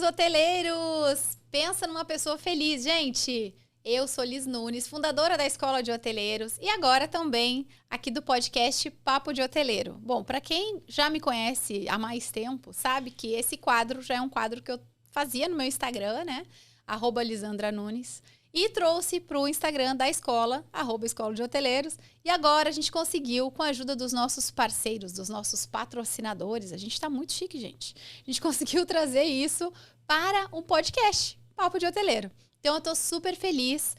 hoteleiros! Pensa numa pessoa feliz, gente! Eu sou Liz Nunes, fundadora da Escola de Hoteleiros e agora também aqui do podcast Papo de Hoteleiro. Bom, para quem já me conhece há mais tempo, sabe que esse quadro já é um quadro que eu fazia no meu Instagram, né? @LisandраNunes. E trouxe para o Instagram da escola, @Escola de Hoteleiros. E agora a gente conseguiu, com a ajuda dos nossos parceiros, dos nossos patrocinadores, a gente está muito chique, gente. A gente conseguiu trazer isso para um podcast, Papo de Hoteleiro. Então, eu estou super feliz.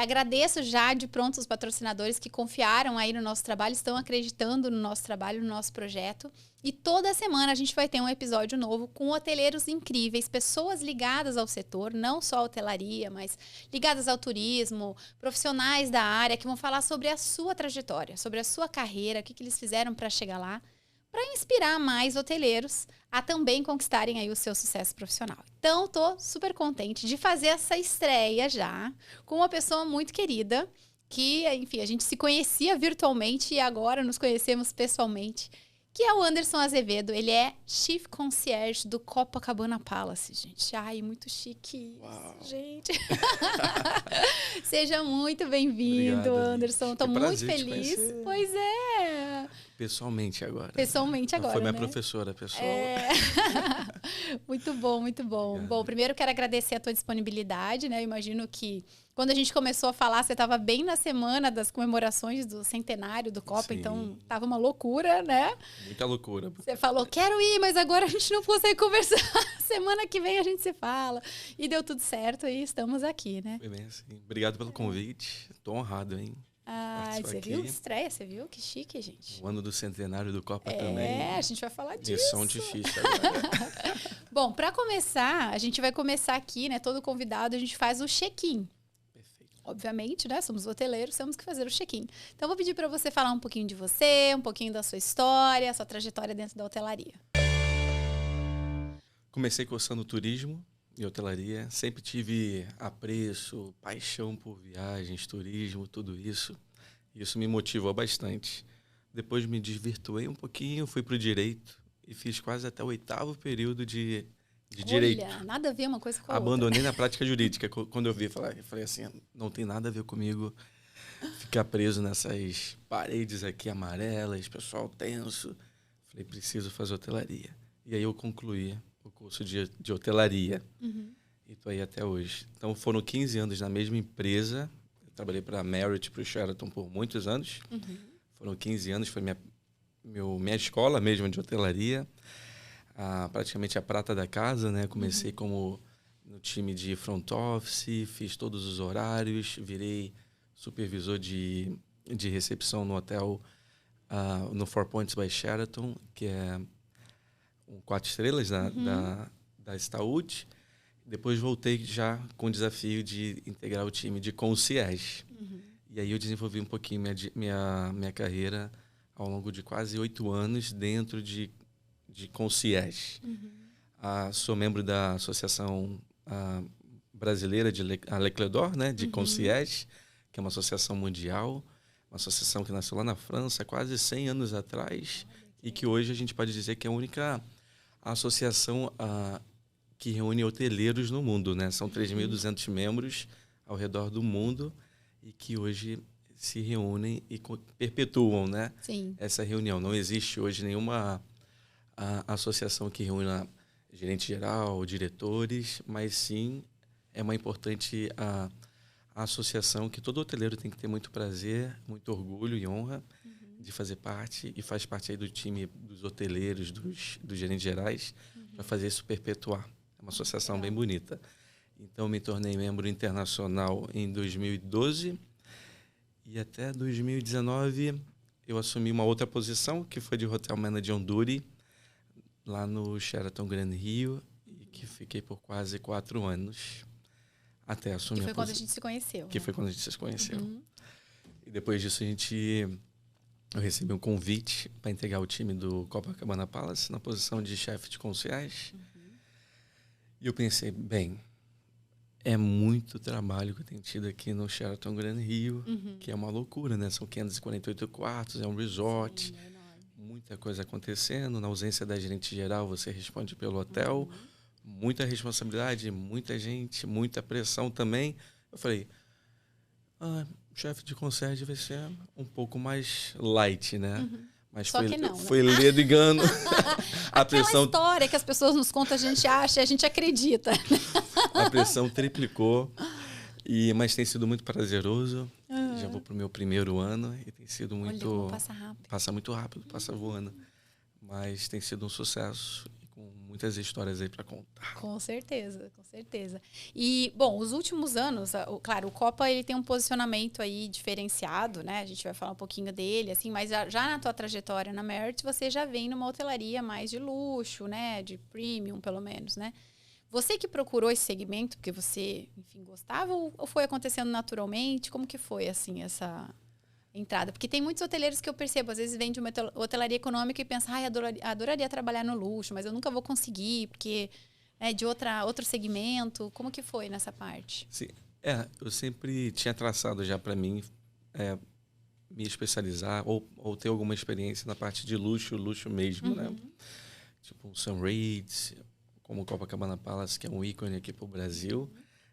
Agradeço já de pronto os patrocinadores que confiaram aí no nosso trabalho, estão acreditando no nosso trabalho, no nosso projeto. E toda semana a gente vai ter um episódio novo com hoteleiros incríveis, pessoas ligadas ao setor, não só a hotelaria, mas ligadas ao turismo, profissionais da área que vão falar sobre a sua trajetória, sobre a sua carreira, o que eles fizeram para chegar lá, para inspirar mais hoteleiros a também conquistarem aí o seu sucesso profissional. Então, estou super contente de fazer essa estreia já com uma pessoa muito querida, que, enfim, a gente se conhecia virtualmente e agora nos conhecemos pessoalmente, que é o Anderson Azevedo. Ele é Chief Concierge do Copacabana Palace, gente. Ai, muito chique isso, gente. Seja muito bem-vindo, Anderson. Estou muito feliz. Pois é. Pessoalmente agora. Pessoalmente agora, foi minha né? professora, pessoal. Muito bom, muito bom. Obrigado. Bom, primeiro quero agradecer a tua disponibilidade, né? Eu imagino que quando a gente começou a falar, você estava bem na semana das comemorações do centenário do Copa, sim. Então tava uma loucura, né? Muita loucura. Você falou, quero ir, mas agora a gente não consegue conversar. Semana que vem a gente se fala. E deu tudo certo e estamos aqui, né? Foi bem assim. Obrigado pelo convite. Tô honrado, hein? Você viu? Estreia, você viu? Que chique, gente. O ano do centenário do Copa também. A gente vai falar disso. Missão difícil agora. Bom, para começar, a gente vai começar aqui, né? Todo convidado, a gente faz o check-in. Perfeito. Obviamente, né? Somos hoteleiros, temos que fazer o check-in. Então, vou pedir para você falar um pouquinho de você, um pouquinho da sua história, sua trajetória dentro da hotelaria. Comecei cursando turismo e hotelaria. Sempre tive apreço, paixão por viagens, turismo, tudo isso. Isso me motivou bastante. Depois me desvirtuei um pouquinho, fui para o direito e fiz quase até o 8º período de direito. Olha, nada a ver uma coisa com a Abandonei na prática jurídica. Quando eu vi, falei assim, não tem nada a ver comigo ficar preso nessas paredes aqui amarelas, pessoal tenso. Falei, preciso fazer hotelaria. E aí eu concluí o curso de hotelaria. Uhum. E estou aí até hoje. Então foram 15 anos na mesma empresa. Eu trabalhei para a Marriott, para o Sheraton por muitos anos. Uhum. Foram 15 anos, foi minha escola mesmo de hotelaria. Praticamente a prata da casa, né? Comecei como no time de front office, fiz todos os horários, virei supervisor de recepção no hotel no Four Points by Sheraton, que é 4 estrelas da Staud. Depois voltei já com o desafio de integrar o time de concierge. Uhum. E aí eu desenvolvi um pouquinho minha carreira ao longo de quase 8 anos dentro de concierge. Uhum. Sou membro da Associação Brasileira de Leclerc, né, de concierge, que é uma associação mundial, uma associação que nasceu lá na França quase 100 anos atrás e que hoje a gente pode dizer que é a única associação que reúne hoteleiros no mundo, né? São 3.200 membros ao redor do mundo e que hoje se reúnem e perpetuam, né? Sim. Essa reunião. Não existe hoje nenhuma associação que reúna gerente geral, diretores, mas sim é uma importante associação que todo hoteleiro tem que ter muito prazer, muito orgulho e honra de fazer parte, e faz parte aí do time dos hoteleiros, dos gerentes gerais, para fazer isso perpetuar. É uma associação bem bonita. Então, me tornei membro internacional em 2012 e até 2019 eu assumi uma outra posição, que foi de Hotel Manager on Duty, lá no Sheraton Grand Rio, e que fiquei por quase 4 anos até assumir a posição. Que foi quando a gente se conheceu. Que foi quando a gente se conheceu. Uhum. E depois disso eu recebi um convite para integrar o time do Copacabana Palace na posição de chefe de concierge. E eu pensei, bem, é muito trabalho que eu tenho tido aqui no Sheraton Grand Rio, que é uma loucura, né? São 548 quartos, é um resort, muita coisa acontecendo. Na ausência da gerente geral, você responde pelo hotel, muita responsabilidade, muita gente, muita pressão também. Eu falei, chefe de concierge vai ser um pouco mais light, né? Mas Só que não, né? foi ledo engano. A Aquela pressão, história que as pessoas nos contam, a gente acha, a gente acredita. a pressão triplicou. Mas tem sido muito prazeroso. Já vou pro meu primeiro ano e tem sido muito... Olha como passa rápido. Passa muito rápido, passa voando. Mas tem sido um sucesso e com muitas histórias aí para contar. Com certeza, com certeza. E, bom, os últimos anos, claro, o Copa ele tem um posicionamento aí diferenciado, né? A gente vai falar um pouquinho dele, assim, mas já na tua trajetória na Merit, você já vem numa hotelaria mais de luxo, né? De premium, pelo menos, né? Você que procurou esse segmento porque você, enfim, gostava ou foi acontecendo naturalmente? Como que foi, assim, essa entrada? Porque tem muitos hoteleiros que eu percebo, às vezes vem de uma hotelaria econômica e pensa, adoraria trabalhar no luxo, mas eu nunca vou conseguir, porque é de outro segmento. Como que foi nessa parte? Sim, eu sempre tinha traçado já para mim me especializar ou ter alguma experiência na parte de luxo mesmo, né? Tipo um Sunrays, como o Copacabana Palace, que é um ícone aqui para o Brasil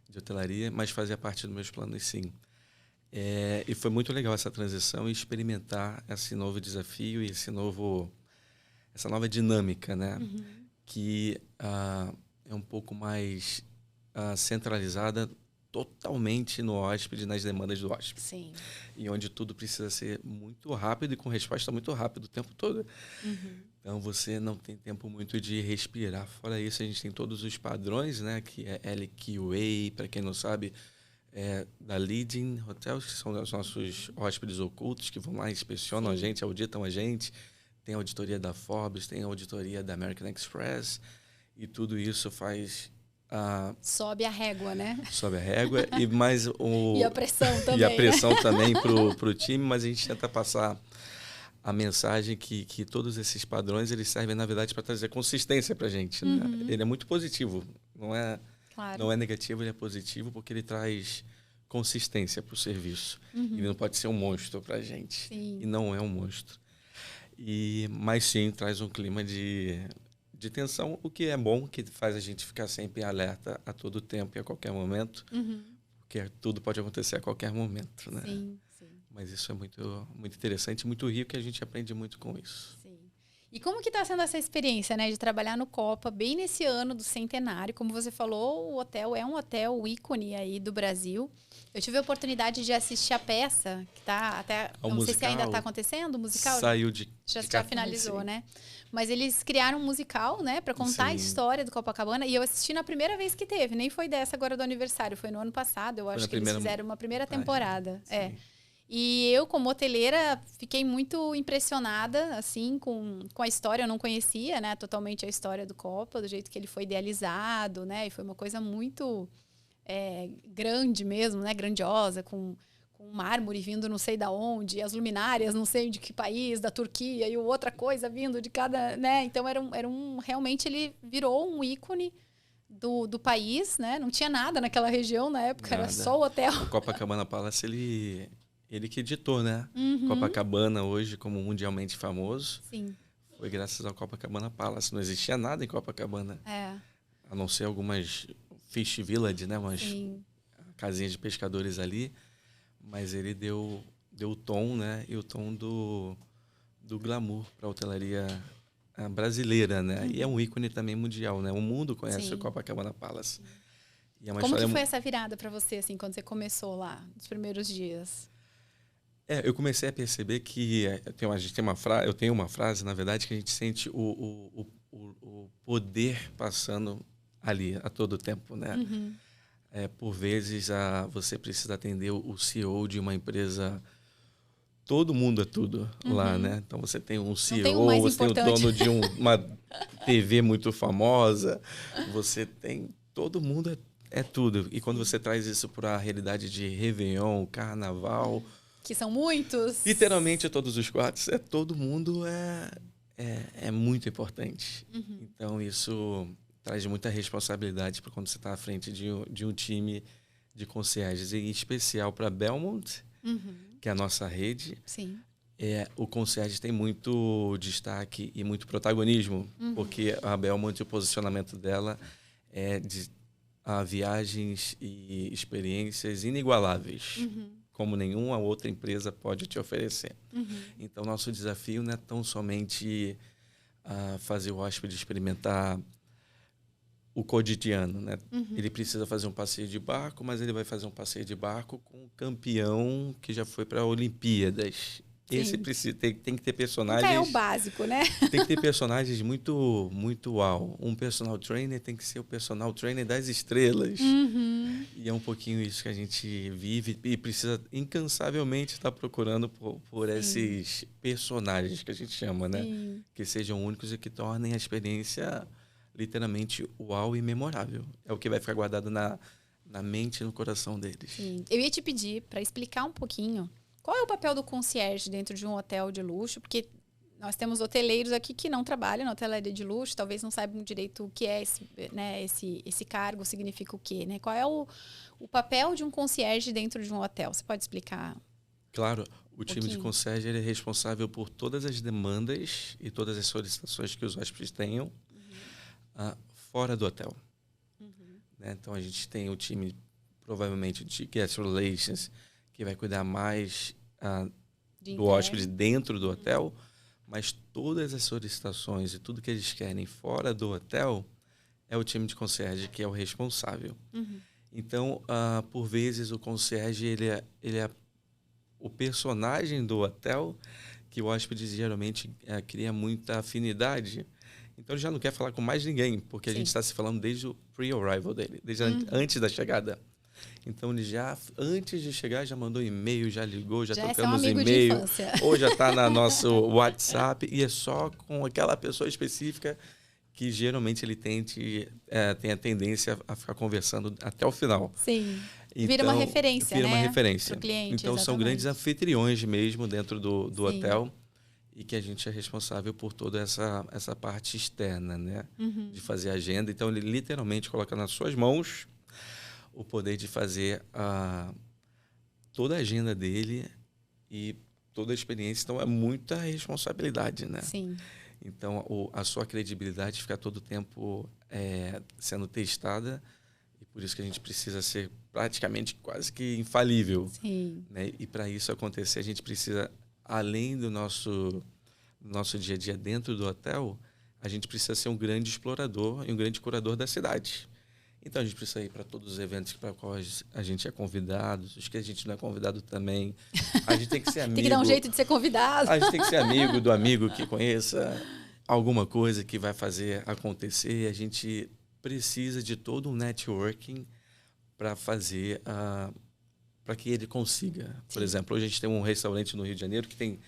de hotelaria, mas fazia parte dos meus planos, sim. E foi muito legal essa transição e experimentar esse novo desafio e essa nova dinâmica, né? Que é um pouco mais centralizada totalmente no hóspede, nas demandas do hóspede. Sim. E onde tudo precisa ser muito rápido e com resposta muito rápida o tempo todo. Então, você não tem tempo muito de respirar. Fora isso, a gente tem todos os padrões, né? Que é LQA, para quem não sabe, da Leading Hotels, que são os nossos hóspedes ocultos, que vão lá e inspecionam a gente, auditam a gente. Tem a auditoria da Forbes, tem a auditoria da American Express. E tudo isso faz... sobe a régua, né? Sobe a régua. E a pressão também. E a pressão também para o time, mas a gente tenta passar a mensagem que todos esses padrões eles servem, na verdade, para trazer consistência para a gente. Né? Ele é muito positivo, não é negativo, ele é positivo porque ele traz consistência para o serviço. Ele não pode ser um monstro para a gente. Sim. E não é um monstro. Mas sim, traz um clima de tensão, o que é bom, que faz a gente ficar sempre alerta a todo tempo e a qualquer momento, porque tudo pode acontecer a qualquer momento, né? Sim. Mas isso é muito, muito interessante, muito rico e a gente aprende muito com isso. Sim. E como que está sendo essa experiência, né, de trabalhar no Copa, bem nesse ano do centenário? Como você falou, o hotel é um hotel ícone aí do Brasil. Eu tive a oportunidade de assistir a peça, que tá até... Não sei se ainda está acontecendo, o musical. Saiu de já finalizou, sim. Né? Mas eles criaram um musical, né, para contar a história do Copacabana. E eu assisti na primeira vez que teve, nem foi dessa agora do aniversário, foi no ano passado. Eu acho que eles fizeram uma primeira temporada. Sim. E eu, como hoteleira, fiquei muito impressionada, assim, com a história. Eu não conhecia, né, totalmente a história do Copa, do jeito que ele foi idealizado, né? E foi uma coisa muito grande mesmo, né? Grandiosa, com mármore vindo não sei da onde, as luminárias não sei de que país, da Turquia, e outra coisa vindo de cada, né? Então, realmente ele virou um ícone do país, né? Não tinha nada naquela região na época, era só o hotel. O Copacabana Palace, ele que editou, né? Copacabana hoje como mundialmente famoso. Sim. Foi graças ao Copacabana Palace. Não existia nada em Copacabana. A não ser algumas Fish Village, né? Umas casinhas de pescadores ali. Mas ele deu o tom, né? E o tom do glamour para a hotelaria brasileira, né? E é um ícone também mundial, né? O mundo conhece o Copacabana Palace. E é uma Como que foi essa virada para você, assim, quando você começou lá, nos primeiros dias? Eu comecei a perceber que eu tenho uma frase, na verdade, que a gente sente o poder passando ali a todo tempo, né? Por vezes, você precisa atender o CEO de uma empresa. Todo mundo é tudo lá, né? Então, você tem um CEO, você tem o dono de uma TV muito famosa, você tem... Todo mundo é tudo. E quando você traz isso para a realidade de Réveillon, Carnaval... Que são muitos. Literalmente, todos os quartos, todo mundo é muito importante. Então, isso traz muita responsabilidade para quando você está à frente de um time de concierges. Em especial para Belmont, que é a nossa rede. Sim. O concierge tem muito destaque e muito protagonismo, porque a Belmont, o posicionamento dela viagens e experiências inigualáveis, como nenhuma outra empresa pode te oferecer. Então, nosso desafio não é tão somente fazer o hóspede experimentar o cotidiano, né? Ele precisa fazer um passeio de barco, mas ele vai fazer um passeio de barco com um campeão que já foi para Olimpíadas. Sim. Esse tem que ter personagens... Nunca é o básico, né? Tem que ter personagens muito, muito uau. Um personal trainer tem que ser o personal trainer das estrelas. E é um pouquinho isso que a gente vive e precisa incansavelmente estar procurando por esses personagens que a gente chama, né? Sim. Que sejam únicos e que tornem a experiência literalmente uau e memorável. É o que vai ficar guardado na mente e no coração deles. Sim. Eu ia te pedir para explicar um pouquinho qual é o papel do concierge dentro de um hotel de luxo, porque nós temos hoteleiros aqui que não trabalham na hotelaria de luxo, talvez não saibam direito o que é esse cargo, significa o quê, né? Qual é o papel de um concierge dentro de um hotel? Você pode explicar? Claro, o time de concierge ele é responsável por todas as demandas e todas as solicitações que os hóspedes tenham fora do hotel. Né? Então, a gente tem o time, provavelmente, de guest relations, que vai cuidar mais do hóspede dentro do hotel, mas todas as solicitações e tudo que eles querem fora do hotel é o time de concierge que é o responsável. Então, por vezes, o concierge ele é o personagem do hotel que o hóspede geralmente cria muita afinidade. Então, ele já não quer falar com mais ninguém, porque a gente está se falando desde o pre-arrival dele, desde antes da chegada. Então, ele já, antes de chegar, já mandou e-mail, já ligou, já trocamos e-mail. Ou já está no nosso WhatsApp. E é só com aquela pessoa específica que, geralmente, ele tem a tendência a ficar conversando até o final. Sim. Então, vira uma referência, vira uma referência. Pro cliente, então, exatamente. São grandes anfitriões mesmo dentro do hotel. E que a gente é responsável por toda essa parte externa, né? De fazer a agenda. Então, ele literalmente coloca nas suas mãos o poder de fazer toda a agenda dele e toda a experiência. Então, é muita responsabilidade, né? Sim. Então, a sua credibilidade fica todo o tempo sendo testada. E por isso que a gente precisa ser praticamente quase que infalível. Sim. Né? E para isso acontecer, a gente precisa... Além do nosso dia a dia dentro do hotel, a gente precisa ser um grande explorador e um grande curador da cidade. Então, a gente precisa ir para todos os eventos para os quais a gente é convidado, os que a gente não é convidado também. A gente tem que ser amigo. Tem que dar um jeito de ser convidado. A gente tem que ser amigo do amigo que conheça alguma coisa que vai fazer acontecer. A gente precisa de todo um networking para fazer... para que ele consiga. Por exemplo, hoje a gente tem um restaurante no Rio de Janeiro que tem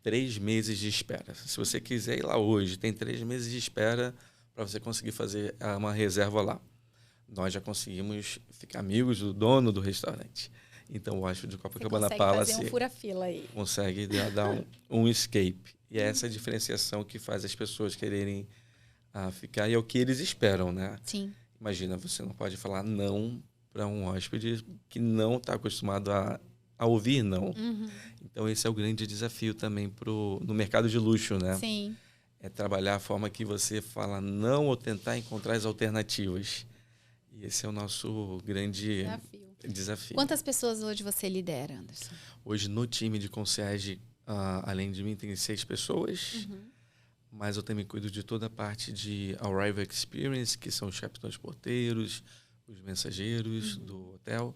3 meses de espera. Se você quiser ir lá hoje, tem 3 meses de espera para você conseguir fazer uma reserva lá. Nós já conseguimos ficar amigos do dono do restaurante. Então, o hóspede de Copacabana Palace fazer um fura-fila aí. consegue dar um escape. E é essa diferenciação que faz as pessoas quererem ficar. E é o que eles esperam, né? Sim. Imagina, você não pode falar não para um hóspede que não está acostumado a ouvir não. Então, esse é o grande desafio também no mercado de luxo, né? Sim. É trabalhar a forma que você fala não ou tentar encontrar as alternativas. E esse é o nosso grande desafio. Quantas pessoas hoje você lidera, Anderson? Hoje, no time de concierge, além de mim, tem 6 pessoas. Mas eu também cuido de toda a parte de Arrival Experience, que são os capitães porteiros, os mensageiros do hotel,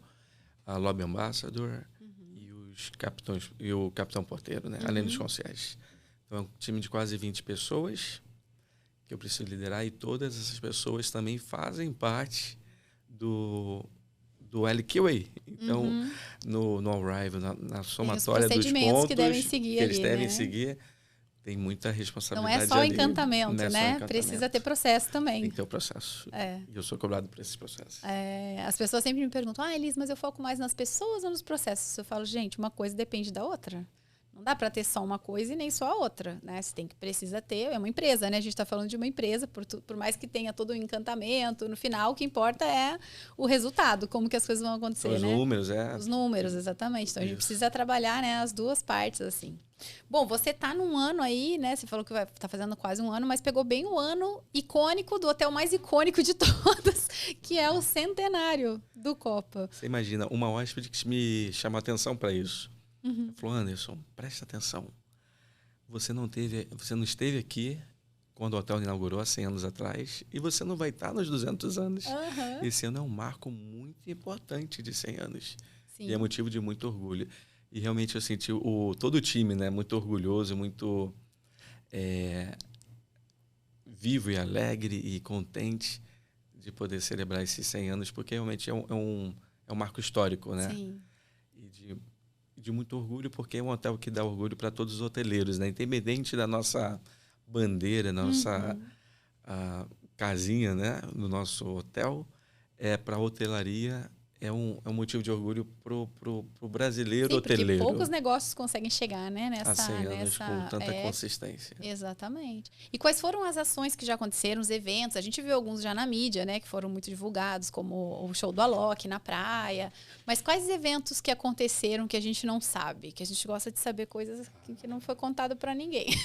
a Lobby Ambassador e os capitães e o capitão porteiro, né? Além dos concierges. Então, é um time de quase 20 pessoas que eu preciso liderar e todas essas pessoas também fazem parte do LQA. Então, no Arrival, na somatória dos pontos que devem seguir que eles ali, devem né? seguir, tem muita responsabilidade. Não é só ali. encantamento, Não é só né? encantamento. Precisa ter processo também. Tem que ter o processo. E eu sou cobrado por esses processos. As pessoas sempre me perguntam, Elis, mas eu foco mais nas pessoas ou nos processos? Eu falo, gente, uma coisa depende da outra. Não dá para ter só uma coisa e nem só a outra, né? Você precisa ter, é uma empresa, né? A gente está falando de uma empresa, por mais que tenha todo o encantamento, no final o que importa é o resultado, como que as coisas vão acontecer, Os né? números, Os números, exatamente. Então a gente precisa trabalhar, né, as duas partes, assim. Bom, você tá num ano aí, né? Você falou que tá fazendo quase um ano, mas pegou bem o ano icônico do hotel mais icônico de todos, que é o centenário do Copa. Você imagina, uma hóspede que me chamou a atenção para isso. Falou, Anderson, presta atenção. Você não esteve aqui quando o hotel inaugurou há 100 anos atrás e você não vai estar nos 200 anos. Esse ano é um marco muito importante de 100 anos. Sim. E é motivo de muito orgulho. E realmente eu senti todo o time, né, muito orgulhoso, muito vivo e alegre e contente de poder celebrar esses 100 anos, porque realmente é um marco histórico, né? Sim. E de muito orgulho, porque é um hotel que dá orgulho para todos os hoteleiros, né? Independente da nossa bandeira, nossa casinha, né? No nosso hotel, para a hotelaria é um motivo de orgulho pro brasileiro hoteleiro. Porque poucos negócios conseguem chegar, né? Há 100 anos com tanta consistência. Exatamente. E quais foram as ações que já aconteceram, os eventos? A gente viu alguns já na mídia, né? Que foram muito divulgados, como o show do Alok na praia. Mas quais eventos que aconteceram que a gente não sabe? Que a gente gosta de saber coisas que não foi contado para ninguém.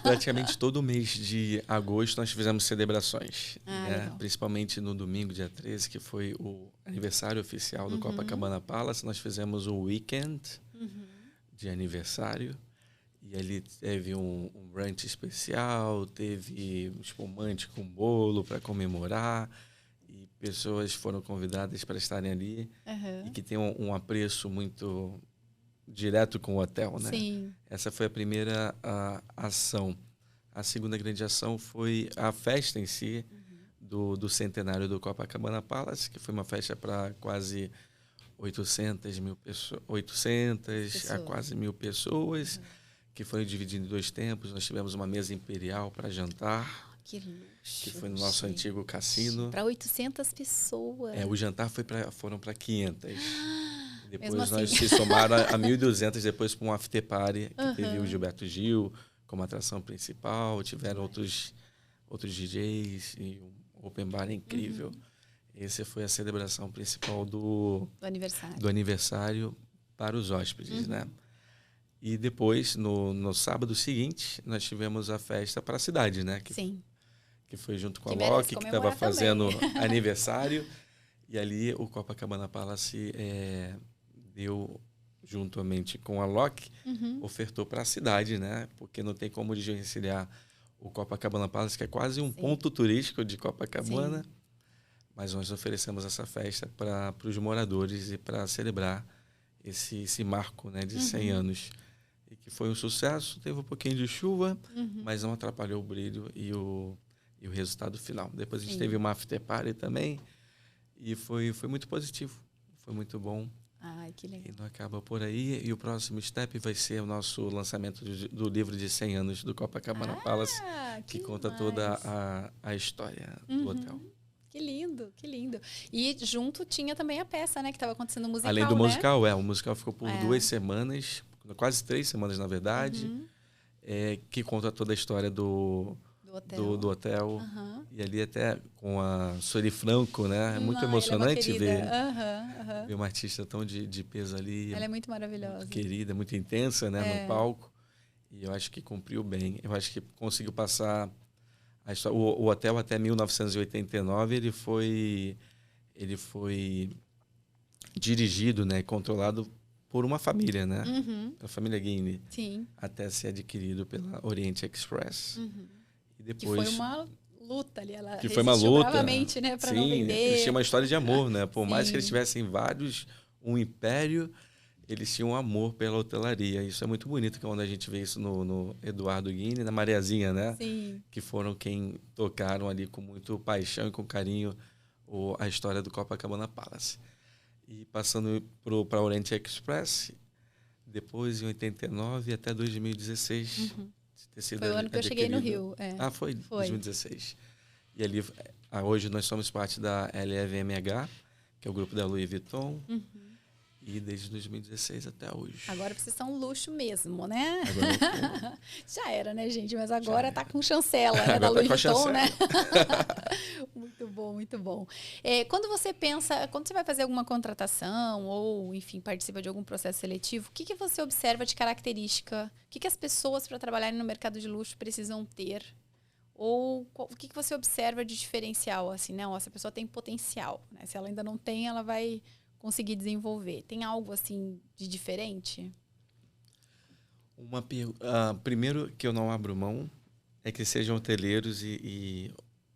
Praticamente todo mês de agosto nós fizemos celebrações. Né? Principalmente no domingo, dia 13, que foi o aniversário oficial do Copacabana Palace. Nós fizemos um weekend de aniversário. E ali teve um brunch especial, teve um espumante com bolo para comemorar. E pessoas foram convidadas para estarem ali. E que tem um apreço muito direto com o hotel, né? Sim. Essa foi a primeira ação. A segunda grande ação foi a festa em si, do centenário do Copacabana Palace, que foi uma festa para quase 800 a quase 1.000 pessoas, que foi dividido em 2 tempos. Nós tivemos uma mesa imperial para jantar, que luxo, que foi no nosso antigo cassino. Para 800 pessoas. O jantar foram para 500. Depois assim. nós se somaram a 1.200 depois para um after party, que teve o Gilberto Gil como atração principal, tiveram outros DJs e um open bar incrível. Essa foi a celebração principal do aniversário para os hóspedes, né? E depois, no sábado seguinte, nós tivemos a festa para a cidade, né? Que foi junto com a Loki, que estava fazendo aniversário. E ali o Copacabana Palace deu, juntamente com a Loki, ofertou para a cidade, né? Porque não tem como desvencilhar o Copacabana Palace, que é quase um ponto turístico de Copacabana. Sim. Mas nós oferecemos essa festa para os moradores e para celebrar esse marco, né, de 100 anos. E que foi um sucesso, teve um pouquinho de chuva, mas não atrapalhou o brilho e o resultado final. Depois a gente teve uma after party também e foi muito positivo, foi muito bom. Ai, que legal. E não acaba por aí. E o próximo step vai ser o nosso lançamento do livro de 100 anos do Copacabana Palace, que conta toda a história do hotel. Que lindo, que lindo. E junto tinha também a peça, né? Que estava acontecendo o musical, além do musical, o musical ficou por 2 semanas, quase 3 semanas, na verdade, que conta toda a história do hotel. E ali até com a Sueli Franco, né? É muito emocionante ver uma artista tão de peso ali. Ela é muito maravilhosa. Muito querida, muito intensa, né? No palco. E eu acho que cumpriu bem. Eu acho que conseguiu passar a história. O hotel até 1989 ele foi dirigido, né? Controlado por uma família, né? A família Guinea. Sim. Até ser adquirido pela Orient Express. E depois, que foi uma luta ali. Ela que foi uma luta, bravamente, né, para não vender. Eles tinham uma história de amor, né? Por mais que eles tivessem um império, eles tinham um amor pela hotelaria. Isso é muito bonito, quando a gente vê isso no Eduardo Guinea e na Mariazinha, né? Sim. Que foram quem tocaram ali com muito paixão e com carinho a história do Copacabana Palace. E passando para a Orient Express, depois em 89 até 2016... Foi o ano que eu cheguei no Rio. Foi 2016. E ali, hoje nós somos parte da LVMH, que é o grupo da Louis Vuitton. E desde 2016 até hoje. Agora vocês são um luxo mesmo, né? Agora Já era, né, gente? Mas agora tá com chancela, né? Da agora Louis tá com a Vuitton, né? chancela. Muito bom, muito bom. Quando você vai fazer alguma contratação ou, enfim, participa de algum processo seletivo, o que você observa de característica? O que as pessoas para trabalharem no mercado de luxo precisam ter? Ou o que você observa de diferencial, assim, né? Essa pessoa tem potencial, né? Se ela ainda não tem, ela vai conseguir desenvolver. Tem algo, assim, de diferente? Primeiro que eu não abro mão é que sejam hoteleiros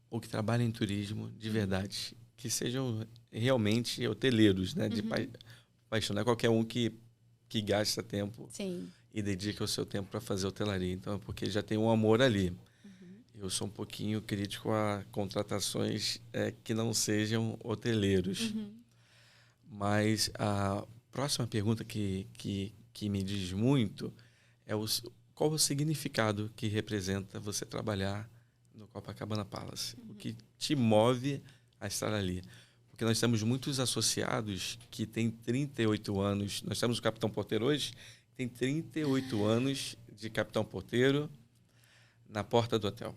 ou que trabalhem em turismo de verdade. Que sejam realmente hoteleiros, né? De paixão. Não é qualquer um que gasta tempo e dedica o seu tempo para fazer hotelaria. Então, é porque já tem um amor ali. Eu sou um pouquinho crítico a contratações que não sejam hoteleiros. Mas a próxima pergunta que me diz muito é qual o significado que representa você trabalhar no Copacabana Palace. O que te move a estar ali. Porque nós temos muitos associados que têm 38 anos. Nós temos o Capitão Porteiro hoje, tem 38 anos de Capitão Porteiro na porta do hotel.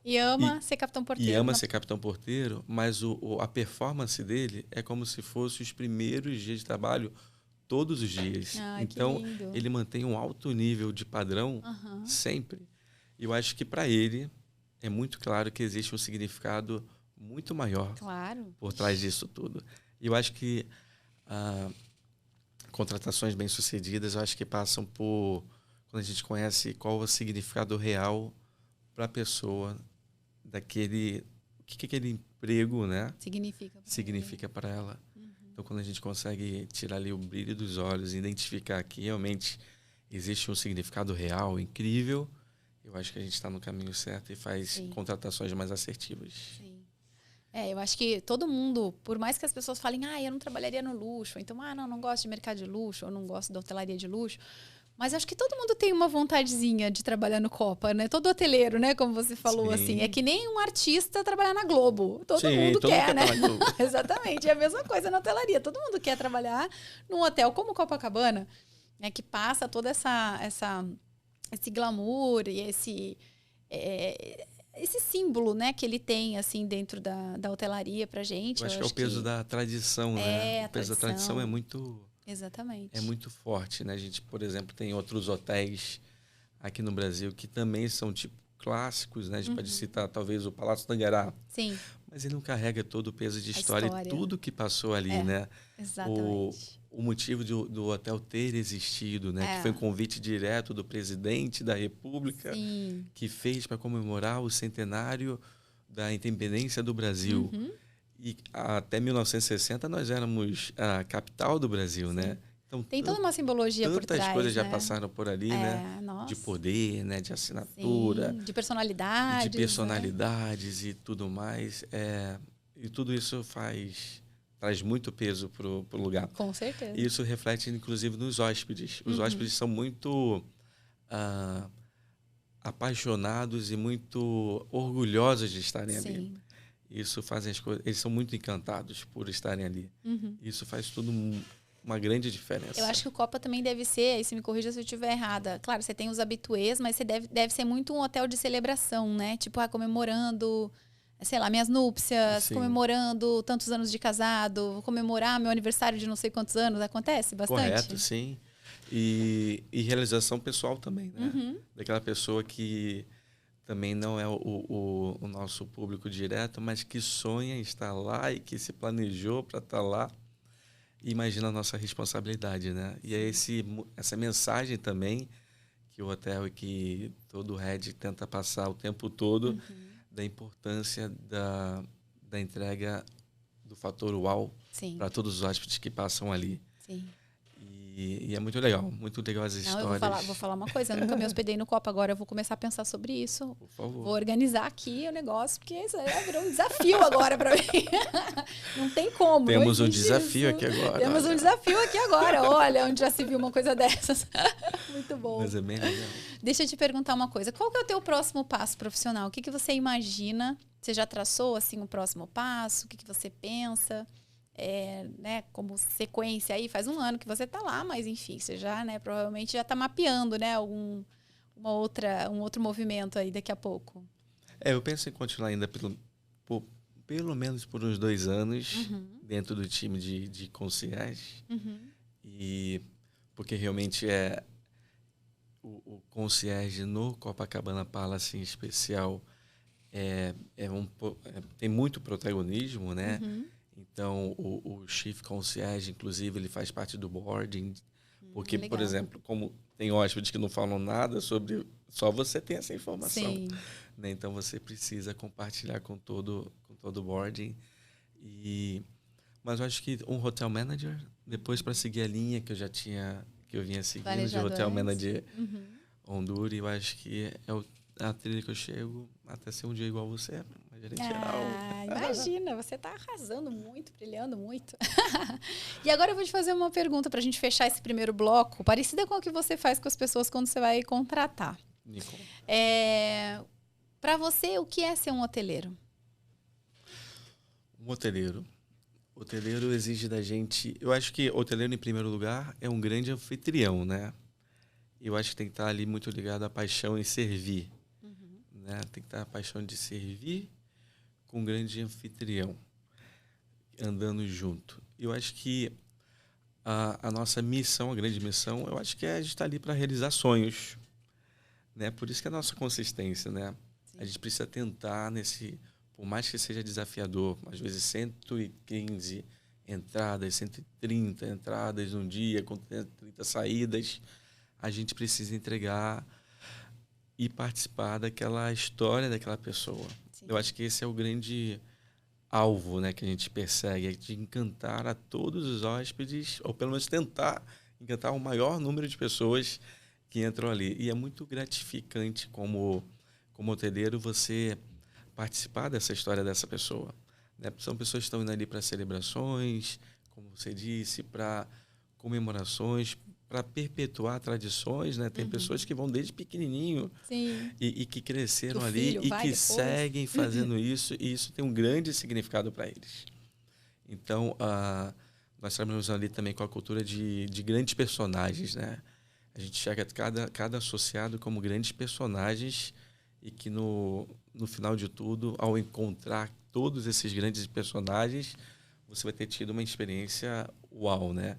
E ama ser Capitão Porteiro. E ama ser Capitão Porteiro, mas a performance dele é como se fosse os primeiros dias de trabalho todos os dias. Então, ele mantém um alto nível de padrão sempre. E eu acho que para ele é muito claro que existe um significado muito maior por trás disso tudo. E eu acho que contratações bem-sucedidas, eu acho que passam por quando a gente conhece qual é o significado real para a pessoa daquele... O que aquele emprego, né, significa para ela. Então, quando a gente consegue tirar ali o brilho dos olhos e identificar que realmente existe um significado real, incrível, eu acho que a gente está no caminho certo e faz contratações mais assertivas. Sim. Eu acho que todo mundo, por mais que as pessoas falem, eu não trabalharia no luxo, então, não gosto de mercado de luxo, ou não gosto da hotelaria de luxo, mas acho que todo mundo tem uma vontadezinha de trabalhar no Copa, né? Todo hoteleiro, né? Como você falou, assim. É que nem um artista trabalhar na Globo. Todo mundo quer, né? Exatamente. É a mesma coisa na hotelaria. Todo mundo quer trabalhar num hotel como Copacabana, né? Que passa toda esse glamour e esse símbolo, né? Que ele tem, assim, dentro da hotelaria pra gente. Eu acho que é o peso da tradição, né? O peso da tradição é muito... Exatamente. É muito forte, né? A gente, por exemplo, tem outros hotéis aqui no Brasil que também são tipo clássicos, né? A gente pode citar talvez o Palácio Tangará. Sim. Mas ele não carrega todo o peso de história e tudo que passou ali, né? Exatamente. O motivo do hotel ter existido, né? Que foi um convite direto do presidente da República que fez para comemorar o centenário da independência do Brasil. E até 1960 nós éramos a capital do Brasil, né? Então, tem toda uma simbologia por trás, tantas coisas né? já passaram por ali, né? Nossa. De poder, né? De assinatura. De personalidades. De personalidades, né? E tudo mais. E tudo isso traz muito peso pro lugar. Com certeza. E isso reflete, inclusive, nos hóspedes. Os hóspedes são muito apaixonados e muito orgulhosos de estarem ali. Isso faz as coisas... Eles são muito encantados por estarem ali. Isso faz tudo uma grande diferença. Eu acho que o Copa também deve ser, e se me corrija se eu estiver errada, claro, você tem os habituês, mas você deve ser muito um hotel de celebração, né? Tipo, comemorando, sei lá, minhas núpcias, comemorando tantos anos de casado, comemorar meu aniversário de não sei quantos anos. Acontece bastante? Correto, sim. E realização pessoal também, né? Daquela pessoa que... também não é o nosso público direto, mas que sonha em estar lá e que se planejou para estar lá. E imagina a nossa responsabilidade, né? E é essa mensagem também que o hotel e que todo o Red tenta passar o tempo todo da importância da entrega do fator uau para todos os hóspedes que passam ali. Sim. E é muito legal as histórias. Eu vou falar uma coisa, eu nunca me hospedei no Copa, agora eu vou começar a pensar sobre isso. Por favor. Vou organizar aqui o negócio, porque isso virou um desafio agora para mim. Não tem como. Temos um desafio aqui agora. Temos um desafio aqui agora. Olha, onde já se viu uma coisa dessas. Muito bom. Mas é bem legal. Deixa eu te perguntar uma coisa. Qual que é o teu próximo passo profissional? O que você imagina? Você já traçou assim o próximo passo? O que você pensa? né, como sequência aí, faz 1 ano que você está lá, mas enfim, você já, né, provavelmente já está mapeando, né, um outro movimento aí daqui a pouco. Eu penso em continuar ainda pelo menos por uns 2 anos dentro do time de concierge. E porque realmente o concierge no Copacabana Palace em especial tem muito protagonismo, né? Então, o Chief Concierge, inclusive, ele faz parte do boarding. Porque, por exemplo, como tem hóspedes que não falam nada sobre... Só você tem essa informação. Sim. Né? Então, você precisa compartilhar com todo o boarding. Mas eu acho que um hotel manager, depois para seguir a linha que eu vinha seguindo de hotel manager Onduri, eu acho que a trilha que eu chego até ser um dia igual você, uma gerente geral. Imagina, você está arrasando muito, brilhando muito. E agora eu vou te fazer uma pergunta para a gente fechar esse primeiro bloco, parecida com o que você faz com as pessoas quando você vai contratar. Para você, o que é ser um hoteleiro? Um hoteleiro. Hoteleiro exige da gente... Eu acho que hoteleiro, em primeiro lugar, é um grande anfitrião, né? Eu acho que tem que estar ali muito ligado à paixão em servir. Né? Tem que estar a paixão de servir com um grande anfitrião, andando junto. Eu acho que a nossa missão, a grande missão, eu acho que é a gente estar ali para realizar sonhos. Né? Por isso que é a nossa consistência, né? Sim. A gente precisa tentar por mais que seja desafiador, às vezes 115 entradas, 130 entradas num dia, com 130 saídas, a gente precisa entregar e participar daquela história daquela pessoa. Sim. Eu acho que esse é o grande alvo, né, que a gente persegue, é de encantar a todos os hóspedes, ou pelo menos tentar encantar o maior número de pessoas que entram ali. E é muito gratificante como hoteleiro você participar dessa história dessa pessoa. Né? São pessoas que estão indo ali para celebrações, como você disse, para comemorações, para perpetuar tradições, né? Tem pessoas que vão desde pequenininho e que cresceram ali e que seguem fazendo isso, e isso tem um grande significado para eles. Então, nós trabalhamos ali também com a cultura de grandes personagens, né? A gente chega a cada associado como grandes personagens e que no final de tudo, ao encontrar todos esses grandes personagens, você vai ter tido uma experiência uau, né?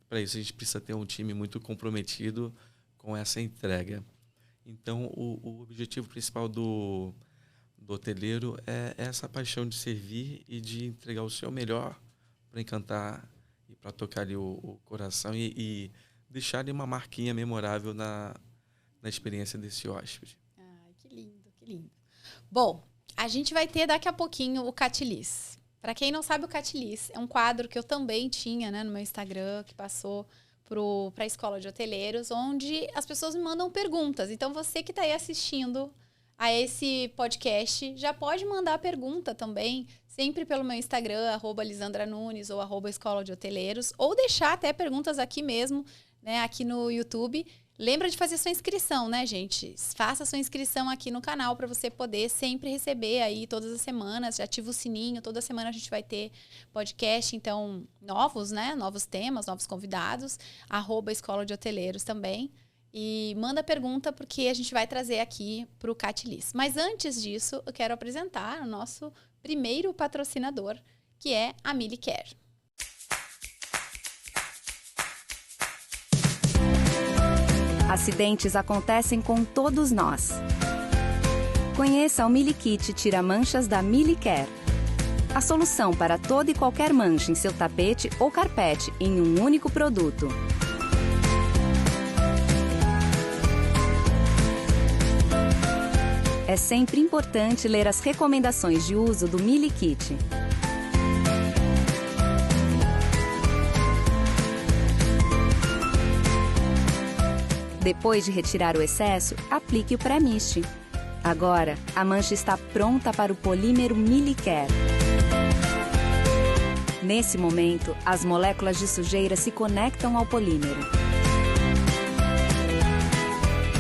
Para isso, a gente precisa ter um time muito comprometido com essa entrega. Então, o objetivo principal do hoteleiro é essa paixão de servir e de entregar o seu melhor para encantar e para tocar ali o coração e deixar ali uma marquinha memorável na experiência desse hóspede. Que lindo, que lindo. Bom, a gente vai ter daqui a pouquinho o Catilis. Para quem não sabe, o Catilis é um quadro que eu também tinha, né, no meu Instagram, que passou para a Escola de Hoteleiros, onde as pessoas me mandam perguntas. Então, você que está aí assistindo a esse podcast, já pode mandar pergunta também, sempre pelo meu Instagram, @LisandраNunes ou @Escola de Hoteleiros, ou deixar até perguntas aqui mesmo, né, aqui no YouTube. Lembra de fazer sua inscrição, né, gente? Faça sua inscrição aqui no canal para você poder sempre receber aí todas as semanas. Ativa o sininho, toda semana a gente vai ter podcast, então, novos, né? Novos temas, novos convidados. @Escola de Hoteleiros também. E manda pergunta, porque a gente vai trazer aqui para o Catilis. Mas antes disso, eu quero apresentar o nosso primeiro patrocinador, que é a Milicare. Acidentes acontecem com todos nós. Conheça o Milikit Tira-Manchas da Milicare. A solução para toda e qualquer mancha em seu tapete ou carpete em um único produto. É sempre importante ler as recomendações de uso do Milikit. Depois de retirar o excesso, aplique o pré-mist. Agora, a mancha está pronta para o polímero Milicare. Nesse momento, as moléculas de sujeira se conectam ao polímero.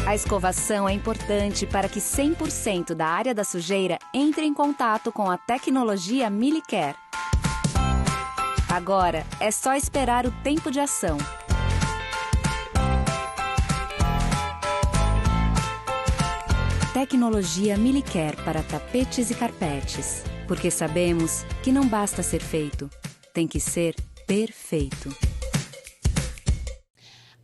A escovação é importante para que 100% da área da sujeira entre em contato com a tecnologia Milicare. Agora é só esperar o tempo de ação. Tecnologia Milicare para tapetes e carpetes. Porque sabemos que não basta ser feito, tem que ser perfeito.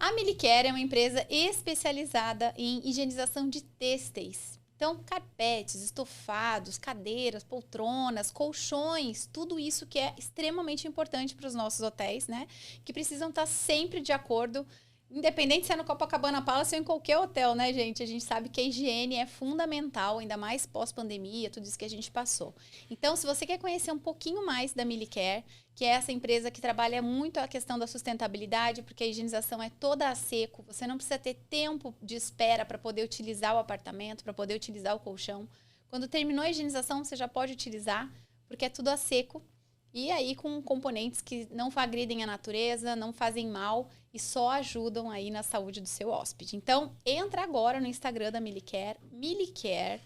A Milicare é uma empresa especializada em higienização de têxteis. Então, carpetes, estofados, cadeiras, poltronas, colchões, tudo isso que é extremamente importante para os nossos hotéis, né? Que precisam estar sempre de acordo, independente se é no Copacabana Palace ou em qualquer hotel, né, gente? A gente sabe que a higiene é fundamental, ainda mais pós-pandemia, tudo isso que a gente passou. Então, se você quer conhecer um pouquinho mais da Milicare, que é essa empresa que trabalha muito a questão da sustentabilidade, porque a higienização é toda a seco, você não precisa ter tempo de espera para poder utilizar o apartamento, para poder utilizar o colchão. Quando terminou a higienização, você já pode utilizar, porque é tudo a seco. E aí com componentes que não agridem a natureza, não fazem mal e só ajudam aí na saúde do seu hóspede. Então, entra agora no Instagram da Milicare, Milicare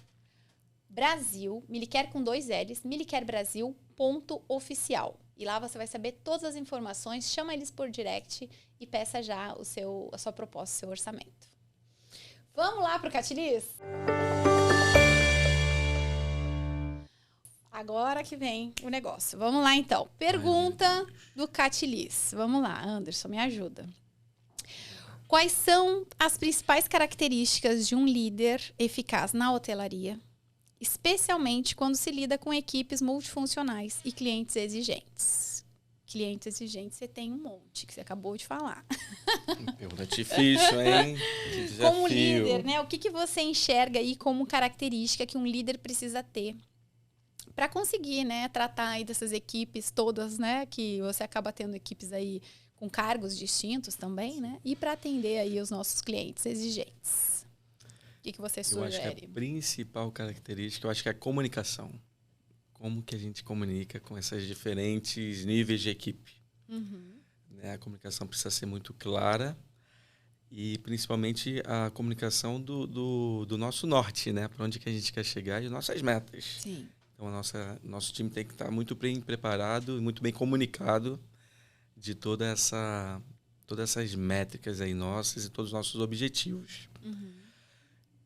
Brasil, Milicare com 2 L's, milicarebrasil.oficial. E lá você vai saber todas as informações, chama eles por direct e peça já a sua proposta, o seu orçamento. Vamos lá para o Catilis? Agora que vem o negócio. Vamos lá, então. Pergunta do Catilis. Vamos lá, Anderson, me ajuda. Quais são as principais características de um líder eficaz na hotelaria, especialmente quando se lida com equipes multifuncionais e clientes exigentes? Clientes exigentes, você tem um monte, que você acabou de falar. Pergunta difícil, hein? Que desafio. Como líder, né? O que você enxerga aí como característica que um líder precisa ter para conseguir, né, tratar aí dessas equipes todas, né, que você acaba tendo equipes aí com cargos distintos também, né, e para atender aí os nossos clientes exigentes. O que você sugere? Eu acho que a principal característica, eu acho que é a comunicação. Como que a gente comunica com esses diferentes níveis de equipe. Uhum. Né, a comunicação precisa ser muito clara e principalmente a comunicação do nosso norte, né, para onde que a gente quer chegar e nossas metas. Sim. Então, nosso time tem que estar muito bem preparado e muito bem comunicado de todas essas métricas aí nossas e todos os nossos objetivos. Uhum.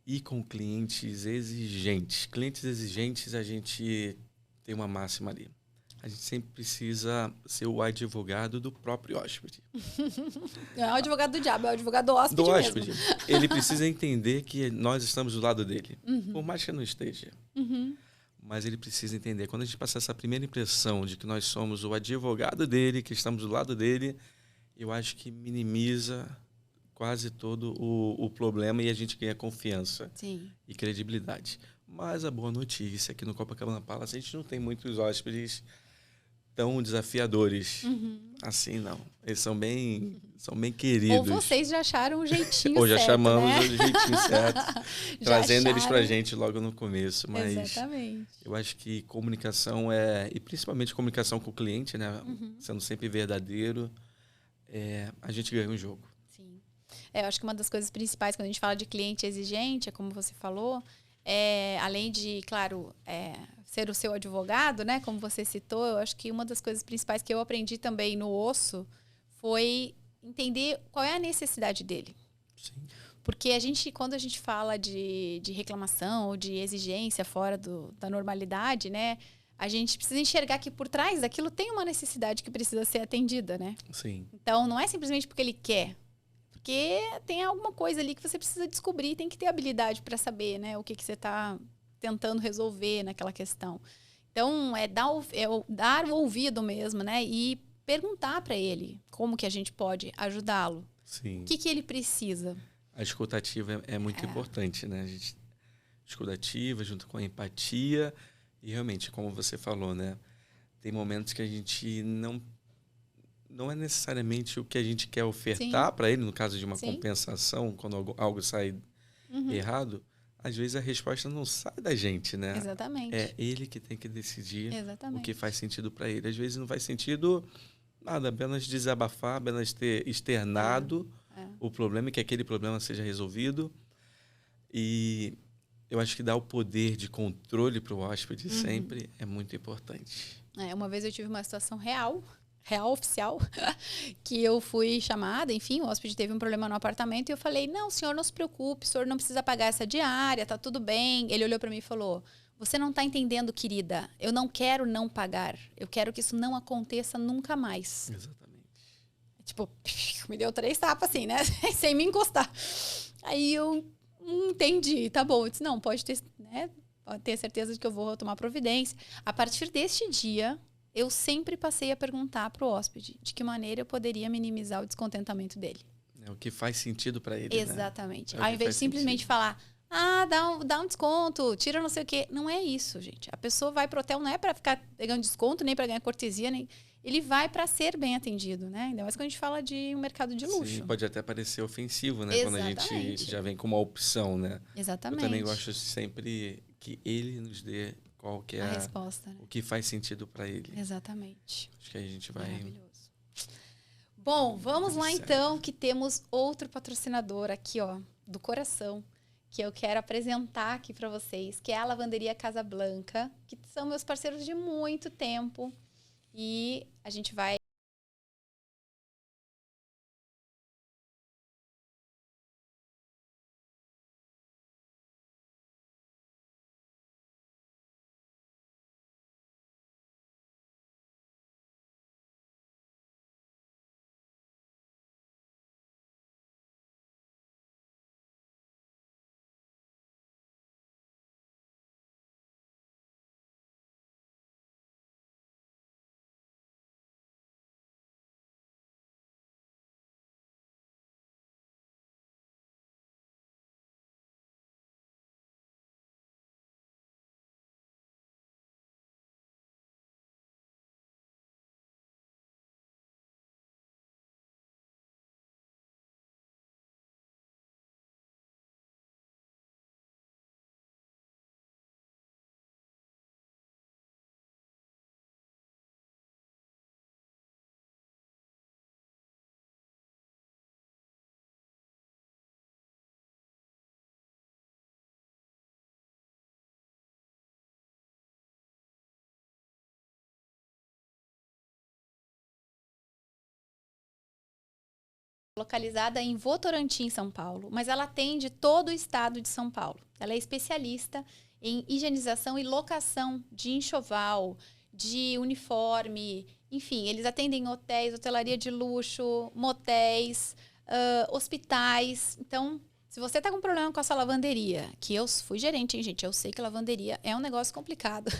E com clientes exigentes. Clientes exigentes, a gente tem uma máxima ali. A gente sempre precisa ser o advogado do próprio hóspede. Não é o advogado do diabo, é o advogado do hóspede Do hóspede. mesmo. Ele precisa entender que nós estamos do lado dele. Uhum. Por mais que não esteja. Uhum. Mas ele precisa entender. Quando a gente passa essa primeira impressão de que nós somos o advogado dele, que estamos do lado dele, eu acho que minimiza quase todo o problema e a gente ganha confiança. Sim. E credibilidade. Mas a boa notícia é que no Copacabana Palace a gente não tem muitos hóspedes tão desafiadores. Uhum. Assim, não. Eles são bem queridos. Ou vocês já acharam o jeitinho Ou já certo, chamamos né? o jeitinho certo, trazendo eles pra acharam. gente logo no começo. Mas Exatamente. eu acho que comunicação e principalmente comunicação com o cliente, né? Uhum. Sendo sempre verdadeiro, a gente ganha um jogo. Sim. Eu acho que uma das coisas principais quando a gente fala de cliente exigente, é como você falou, além de, claro, ser o seu advogado, né? Como você citou, eu acho que uma das coisas principais que eu aprendi também no osso foi entender qual é a necessidade dele. Sim. Porque quando a gente fala de reclamação ou de exigência fora da normalidade, né? A gente precisa enxergar que por trás daquilo tem uma necessidade que precisa ser atendida, né? Sim. Então, não é simplesmente porque ele quer. Porque tem alguma coisa ali que você precisa descobrir, tem que ter habilidade para saber, né? O que você está tentando resolver naquela questão. Então, dar o ouvido mesmo, né? E perguntar para ele como que a gente pode ajudá-lo. Sim. O que ele precisa. A escutativa é muito importante, né? Escutativa junto com a empatia e realmente, como você falou, né? Tem momentos que a gente não é necessariamente o que a gente quer ofertar para ele, no caso de uma compensação, quando algo sai errado, às vezes a resposta não sai da gente, né? Exatamente. É ele que tem que decidir Exatamente. o que faz sentido para ele. Às vezes não faz sentido nada, apenas desabafar, apenas ter externado o problema e que aquele problema seja resolvido. E eu acho que dar o poder de controle para o hóspede sempre é muito importante. Uma vez eu tive uma situação real real oficial, que eu fui chamada, enfim, o hóspede teve um problema no apartamento e eu falei, não, senhor, não se preocupe, o senhor não precisa pagar essa diária, tá tudo bem. Ele olhou para mim e falou, você não tá entendendo, querida, eu não quero não pagar, eu quero que isso não aconteça nunca mais. Exatamente. Tipo, me deu 3 tapas assim, né, sem me encostar. Aí eu entendi, tá bom, eu disse, não, pode ter, né, pode ter certeza de que eu vou tomar providência. A partir deste dia, eu sempre passei a perguntar para o hóspede de que maneira eu poderia minimizar o descontentamento dele. É o que faz sentido para ele, Exatamente. Né? Ao invés de simplesmente falar, dá um desconto, tira não sei o quê. Não é isso, gente. A pessoa vai pro hotel não é para ficar pegando desconto, nem para ganhar cortesia, nem... Ele vai para ser bem atendido, né? Ainda mais quando a gente fala de um mercado de luxo. Sim, pode até parecer ofensivo, né? Exatamente. Quando a gente já vem com uma opção, né? Exatamente. Eu também gosto sempre que ele nos dê qual que é a resposta, né? O que faz sentido para ele. Exatamente. Acho que a gente vai... Maravilhoso. Bom, vamos lá então, que temos outro patrocinador aqui, ó, do coração, que eu quero apresentar aqui para vocês, que é a Lavanderia Casablanca, que são meus parceiros de muito tempo. E a gente vai... localizada em Votorantim, São Paulo, mas ela atende todo o estado de São Paulo. Ela é especialista em higienização e locação de enxoval, de uniforme, enfim, eles atendem hotéis, hotelaria de luxo, motéis, hospitais. Então, se você tá com problema com a sua lavanderia, que eu fui gerente, hein, gente? Eu sei que lavanderia é um negócio complicado.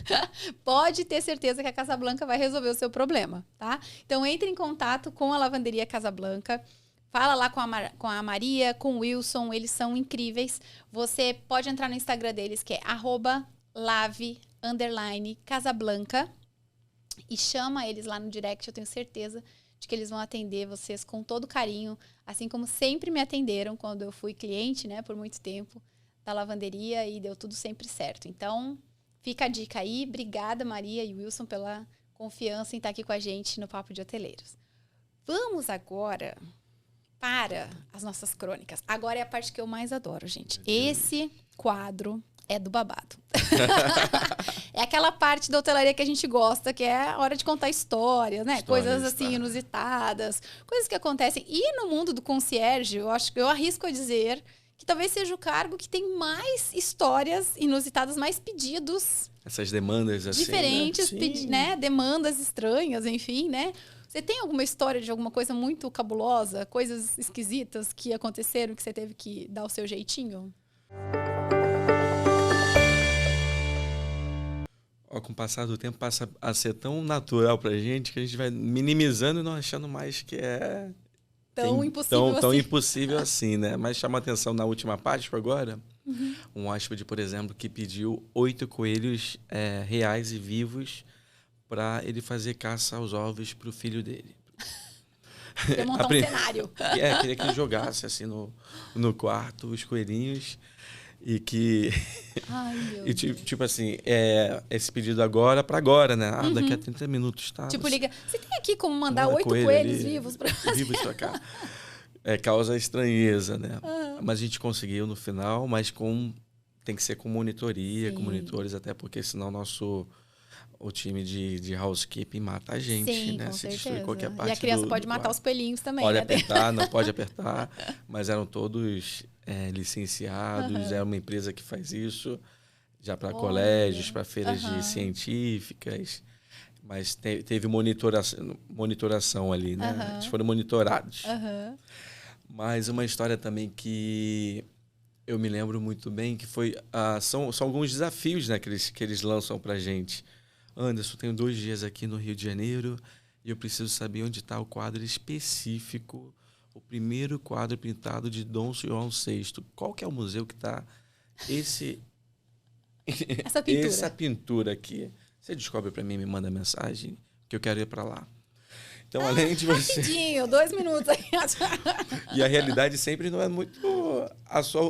Pode ter certeza que a Casablanca vai resolver o seu problema, tá? Então, entre em contato com a Lavanderia Casablanca. Fala lá com a Maria, com o Wilson, eles são incríveis. Você pode entrar no Instagram deles, que é @lave_casablanca. E chama eles lá no direct, eu tenho certeza de que eles vão atender vocês com todo carinho. Assim como sempre me atenderam quando eu fui cliente, né, por muito tempo, da lavanderia e deu tudo sempre certo. Então, fica a dica aí. Obrigada, Maria e Wilson, pela confiança em estar aqui com a gente no Papo de Hoteleiros. Vamos agora... para as nossas crônicas. Agora é a parte que eu mais adoro, gente. Esse quadro é do babado. É aquela parte da hotelaria que a gente gosta, que é a hora de contar histórias, né? Coisas assim inusitadas, coisas que acontecem. E no mundo do concierge, eu arrisco a dizer que talvez seja o cargo que tem mais histórias inusitadas, mais pedidos. Essas demandas assim, diferentes, né? Demandas estranhas, enfim, né? Você tem alguma história de alguma coisa muito cabulosa, coisas esquisitas que aconteceram que você teve que dar o seu jeitinho? Com o passar do tempo passa a ser tão natural pra gente que a gente vai minimizando e não achando mais que é tão impossível assim, né? Mas chama atenção na última parte agora, um hóspede, por exemplo, que pediu 8 coelhos reais e vivos para ele fazer caça aos ovos para o filho dele. Queria montar um cenário. Queria que ele jogasse assim no quarto os coelhinhos e que... Ai, meu e tipo assim, esse pedido agora para agora, né? Daqui a 30 minutos, tá? Tipo, liga, você tem aqui como mandar 8 coelhos vivos para fazer? Vivos pra cá. Causa estranheza, né? Mas a gente conseguiu no final, mas tem que ser com monitoria, com monitores, até porque senão o time de housekeeping mata a gente, Sim, né? com Se destruir certeza. qualquer parte E a criança do pode matar quarto. os pelinhos também, Pode né? apertar, não pode apertar, mas eram todos licenciados, Aham. é uma empresa que faz isso, já para Olha. colégios, para feiras Aham. científicas, mas teve monitoração ali, né? Aham. Eles foram monitorados. Aham. Mas uma história também que eu me lembro muito bem, que foi... são alguns desafios, né, que eles lançam pra gente. Anderson, tenho 2 dias aqui no Rio de Janeiro e eu preciso saber onde está o quadro específico, o primeiro quadro pintado de Dom João VI. Qual que é o museu que está Essa pintura. essa pintura aqui? Você descobre para mim, me manda mensagem, que eu quero ir para lá. Então, além de você... Rapidinho, 2 minutos aí. E a realidade sempre não é muito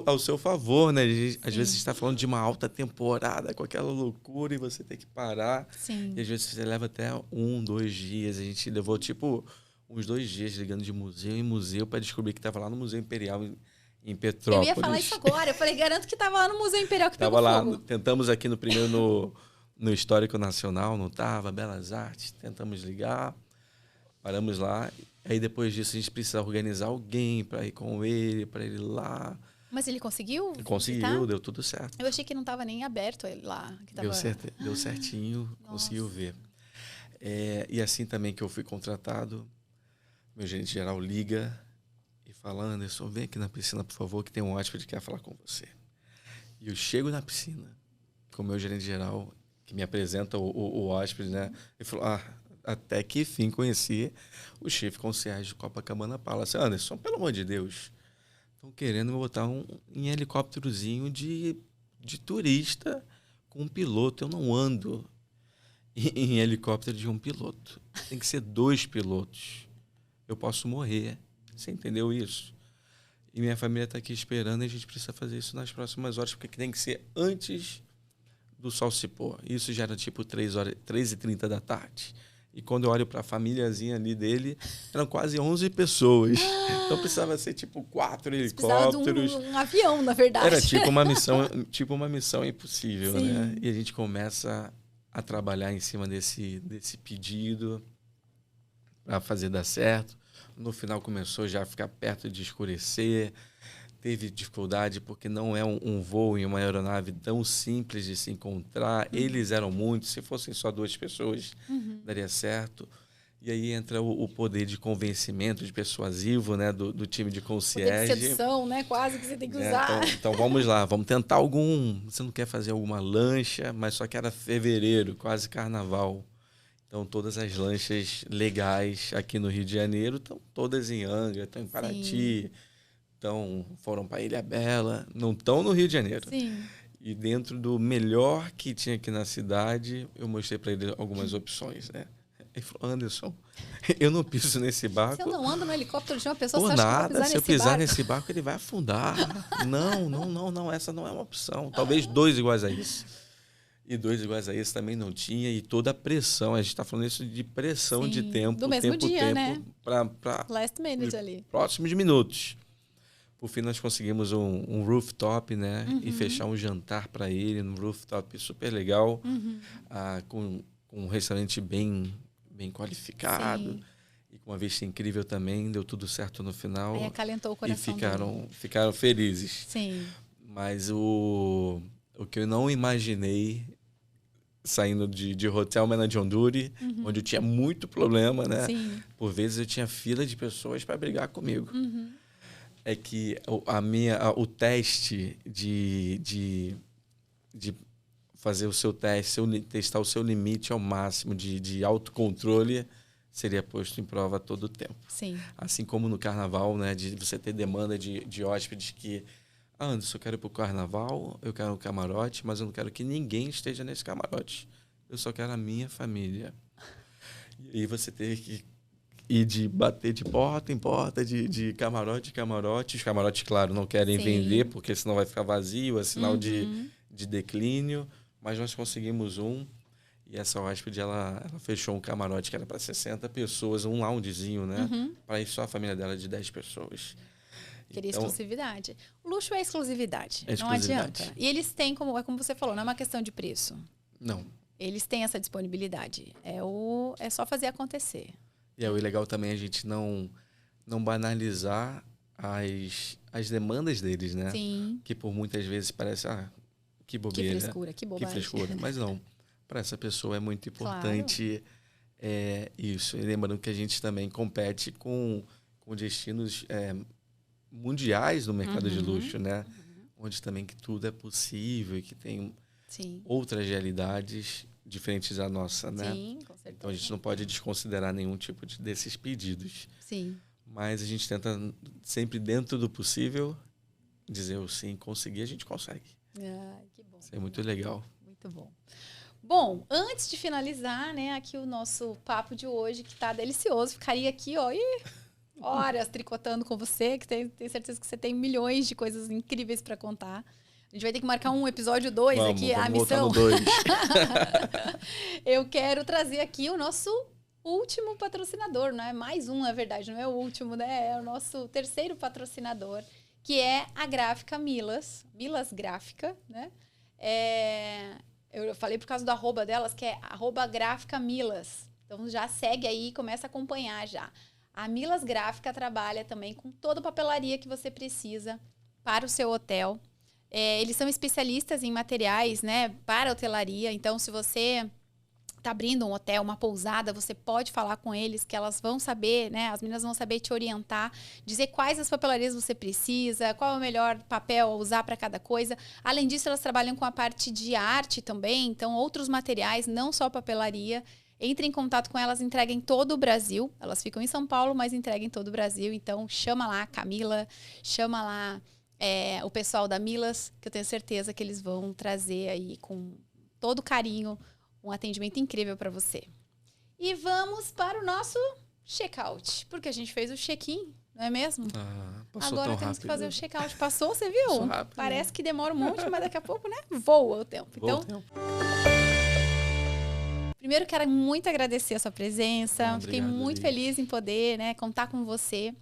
ao seu favor, né? Às vezes você está falando de uma alta temporada com aquela loucura e você tem que parar. Sim. E às vezes você leva até 1, 2 dias. A gente levou, tipo, uns 2 dias ligando de museu em museu para descobrir que estava lá no Museu Imperial em Petrópolis. Eu ia falar isso agora. Eu falei, garanto que estava lá no Museu Imperial que Tava pegou lá, fogo. tentamos aqui no Histórico Nacional, não estava, Belas Artes, tentamos ligar. Paramos lá, aí depois disso a gente precisa organizar alguém para ir com ele, para ele ir lá. Mas ele conseguiu? Conseguiu, visitar? deu tudo certo. Eu achei que não estava nem aberto ele lá. Que tava... Deu certinho, conseguiu ver. E assim também que eu fui contratado, meu gerente geral liga e fala, Anderson, vem aqui na piscina, por favor, que tem um hóspede que quer falar com você. E eu chego na piscina com o meu gerente geral, que me apresenta o hóspede, né? Ele falou, até que enfim conheci o chefe concierge de Copacabana Palace. Anderson, pelo amor de Deus, estão querendo me botar em helicópterozinho de turista com um piloto. Eu não ando em helicóptero de um piloto. Tem que ser 2 pilotos. Eu posso morrer. Você entendeu isso? E minha família está aqui esperando e a gente precisa fazer isso nas próximas horas, porque tem que ser antes do sol se pôr. Isso já era tipo 3h30 da tarde. E quando eu olho para a famíliazinha ali dele, eram quase 11 pessoas. Então precisava ser tipo 4 helicópteros. Precisava de um avião, na verdade. Era tipo uma missão impossível, Sim. né? E a gente começa a trabalhar em cima desse pedido para fazer dar certo. No final começou já a ficar perto de escurecer. Teve dificuldade porque não é um voo em uma aeronave tão simples de se encontrar. Eles eram muitos. Se fossem só 2 pessoas, daria certo. E aí entra o poder de convencimento, de persuasivo, né, do time de concierge. Poder de sedução, né? Quase que você tem que usar. Então vamos lá, vamos tentar algum... Você não quer fazer alguma lancha, mas só que era fevereiro, quase carnaval. Então todas as lanchas legais aqui no Rio de Janeiro estão todas em Angra, estão em Paraty... Então, foram para Ilhabela, não estão no Rio de Janeiro. Sim. E dentro do melhor que tinha aqui na cidade, eu mostrei para ele algumas opções, né? Ele falou, Anderson, eu não piso nesse barco. Se eu não ando no helicóptero de uma pessoa, Por você acha nada, que eu vou se eu pisar pisar nesse nesse barco, ele vai afundar. Não, essa não é uma opção. Talvez 2 iguais a isso. E 2 iguais a esse também não tinha. E toda a pressão, a gente está falando isso de pressão Sim, de tempo. do mesmo dia, né? Para Last minute ali. próximos minutos. Por fim, nós conseguimos um rooftop, né? E fechar um jantar para ele num rooftop super legal, com um restaurante bem qualificado. Sim. E com uma vista incrível também. Deu tudo certo no final. Aí acalentou o coração E ficaram felizes. Sim. Mas o que eu não imaginei, saindo de Hotel Mena de Onduri, onde eu tinha muito problema, né? Sim. Por vezes eu tinha fila de pessoas para brigar comigo. É que o teste de fazer o seu teste, testar o seu limite ao máximo de autocontrole, seria posto em prova a todo tempo. Sim. Assim como no carnaval, né, de você ter demanda de hóspedes que, Anderson, eu quero ir para o carnaval, eu quero um camarote, mas eu não quero que ninguém esteja nesse camarote. Eu só quero a minha família. E aí você teve que ir de bater de porta em porta, de camarote em camarote. Os camarotes, claro, não querem Sim. vender, porque senão vai ficar vazio, é sinal de declínio. Mas nós conseguimos um. E essa hóspede, ela fechou um camarote que era para 60 pessoas, um loungezinho, né? Para ir só a família dela de 10 pessoas. Queria Então, exclusividade. O luxo é exclusividade. É Não exclusividade. adianta. E eles têm, como você falou, não é uma questão de preço. não. Eles têm essa disponibilidade. É só fazer acontecer. E é o legal também a gente não banalizar as demandas deles, né? Sim. Que por muitas vezes parece, que bobeira. Que frescura, que bobagem. Que frescura. Mas não, para essa pessoa é muito importante isso. E lembrando que a gente também compete com destinos mundiais no mercado de luxo, né? Onde também que tudo é possível e que tem outras realidades diferentes da nossa, né? Sim, com certeza. Então a gente não pode desconsiderar nenhum tipo desses pedidos. Sim. Mas a gente tenta sempre, dentro do possível, dizer o sim, conseguir, a gente consegue. Que bom. Isso é muito legal. Muito bom. Bom, antes de finalizar, né, aqui o nosso papo de hoje, que tá delicioso, ficaria aqui, horas tricotando com você, que tenho certeza que você tem milhões de coisas incríveis para contar. A gente vai ter que marcar um episódio 2 aqui, a missão. Voltar no 2. Eu quero trazer aqui o nosso último patrocinador, não é mais um, na verdade, não é o último, né? É o nosso terceiro patrocinador, que é a Gráfica Milas Gráfica, né? Eu falei por causa do arroba delas, que é @gráficamilas. Então já segue aí e começa a acompanhar já. A Milas Gráfica trabalha também com toda a papelaria que você precisa para o seu hotel. Eles são especialistas em materiais, né, para hotelaria. Então, se você está abrindo um hotel, uma pousada, você pode falar com eles, que elas vão saber, né, as meninas vão saber te orientar, dizer quais as papelarias você precisa, qual é o melhor papel a usar para cada coisa. Além disso, elas trabalham com a parte de arte também, então outros materiais, não só papelaria. Entre em contato com elas, entrega em todo o Brasil. Elas ficam em São Paulo, mas entrega em todo o Brasil. Então, chama lá a Camila, chama lá o pessoal da Milas, que eu tenho certeza que eles vão trazer aí com todo carinho um atendimento incrível para você. E vamos para o nosso check-out, porque a gente fez o check-in, não é mesmo? Passou Agora tão temos rápido. que fazer o check-out. Passou, você viu? Passou rápido. Parece que demora um monte, mas daqui a pouco, né? Voa o tempo. Então, primeiro quero muito agradecer a sua presença. Fiquei muito feliz em poder, né, contar com você.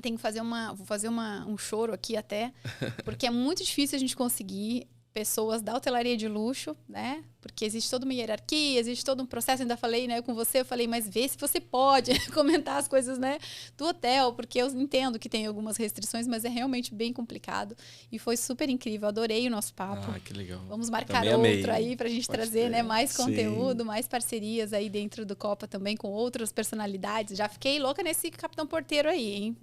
Tenho que fazer vou fazer um choro aqui até, porque é muito difícil a gente conseguir pessoas da hotelaria de luxo, né? Porque existe toda uma hierarquia, existe todo um processo. Ainda falei, né, com você, eu falei, mas vê se você pode comentar as coisas, né, do hotel, porque eu entendo que tem algumas restrições, mas é realmente bem complicado. E foi super incrível, adorei o nosso papo. Que legal. Vamos marcar outro aí pra gente trazer, né, mais conteúdo, mais parcerias aí dentro do Copa também com outras personalidades. Já fiquei louca nesse Capitão Porteiro aí, hein?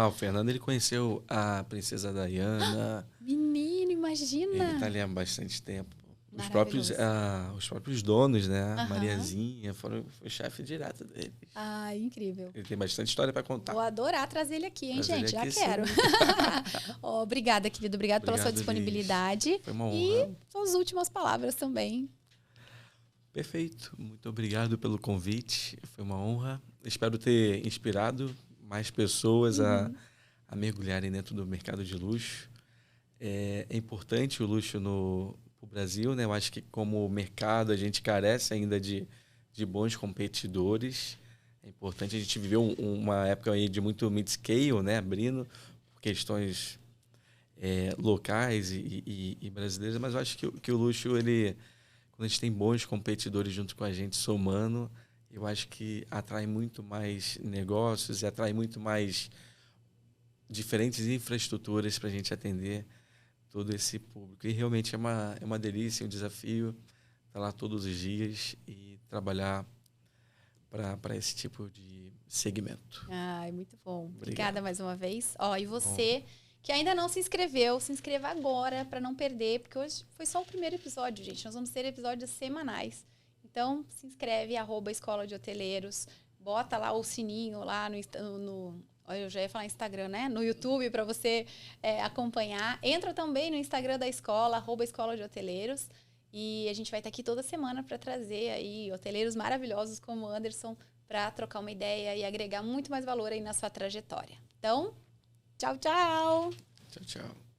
O Fernando, ele conheceu a princesa Diana. Menino, imagina! Ele tá ali há bastante tempo. Os próprios donos, né? A Mariazinha, foi chefe direto dele. Incrível. Ele tem bastante história para contar. Vou adorar trazer ele aqui, hein, gente? Já quero. Obrigada, querido. Obrigado pela sua disponibilidade. Liz. Foi uma honra. E suas últimas palavras também. Perfeito. Muito obrigado pelo convite. Foi uma honra. Espero ter inspirado mais pessoas a mergulharem dentro do mercado de luxo. É importante o luxo no Brasil, né? Eu acho que como mercado a gente carece ainda de bons competidores. É importante, a gente viveu uma época aí de muito mid-scale, né? Abrindo por questões locais e brasileiras, mas eu acho que o luxo, quando a gente tem bons competidores junto com a gente, somando, eu acho que atrai muito mais negócios e atrai muito mais diferentes infraestruturas para a gente atender todo esse público. E realmente é uma delícia, um desafio estar lá todos os dias e trabalhar para esse tipo de segmento. Muito bom. Obrigada mais uma vez. E você que ainda não se inscreveu, se inscreva agora para não perder, porque hoje foi só o primeiro episódio, gente. Nós vamos ter episódios semanais. Então, se inscreve, @Escola de Hoteleiros, bota lá o sininho lá no eu já ia falar Instagram, né? No YouTube, para você acompanhar. Entra também no Instagram da escola, @Escola de Hoteleiros. E a gente vai estar aqui toda semana para trazer aí hoteleiros maravilhosos como o Anderson para trocar uma ideia e agregar muito mais valor aí na sua trajetória. Então, tchau, tchau! Tchau, tchau.